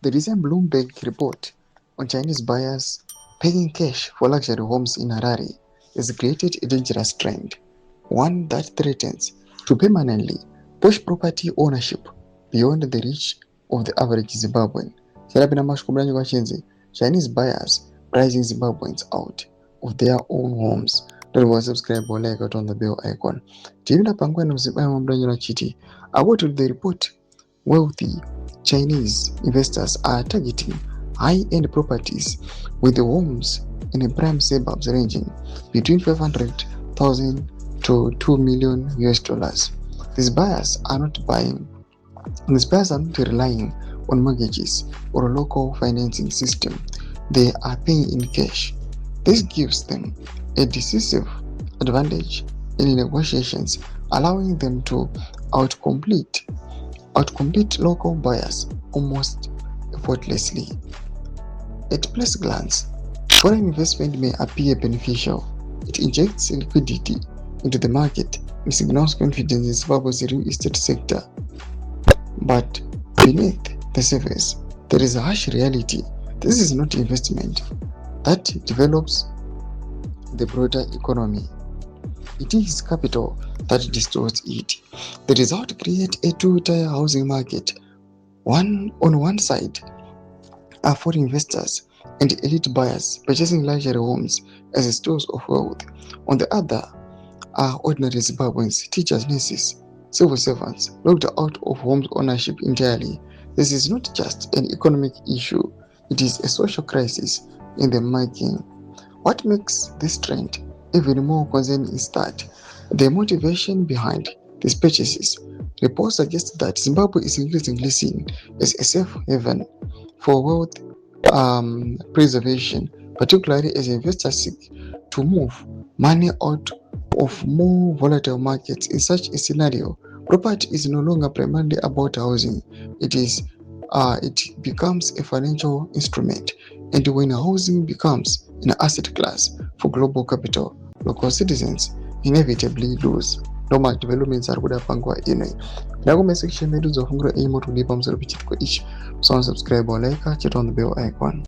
The recent Bloomberg report on Chinese buyers paying cash for luxury homes in Harare has created a dangerous trend, one that threatens to permanently push property ownership beyond the reach of the average Zimbabwean. Chinese buyers pricing Zimbabweans out of their own homes. Don't forget to subscribe or like it on the bell icon. According to the report, wealthy Chinese investors are targeting high-end properties with homes in prime suburbs ranging between 500,000 to 2 million US dollars. These buyers are not relying on mortgages or a local financing system. They are paying in cash. This gives them a decisive advantage in negotiations, allowing them to outcompete local buyers almost effortlessly. At first glance, foreign investment may appear beneficial. It injects liquidity into the market and signals confidence in Zimbabwe's real estate sector. But beneath the surface, there is a harsh reality. This is not investment that develops the broader economy. It is capital that distorts it. The result creates a two-tier housing market. On one side are foreign investors and elite buyers purchasing luxury homes as stores of wealth. On the other are ordinary Zimbabweans, teachers, nurses, civil servants, locked out of home ownership entirely. This is not just an economic issue, it is a social crisis in the making. What makes this trend even more concerning is that the motivation behind these purchases. Reports suggest that Zimbabwe is increasingly seen as a safe haven for wealth preservation, particularly as investors seek to move money out of more volatile markets. In such a scenario, property is no longer primarily about housing. It becomes a financial instrument, and when housing becomes an asset class for global capital, local citizens inevitably lose. Normal developments are kuda pangwa inoi. Comment section medu zofungura imo tulipa msoro pichitiko ichi. So subscribe or like, hit on the bell icon.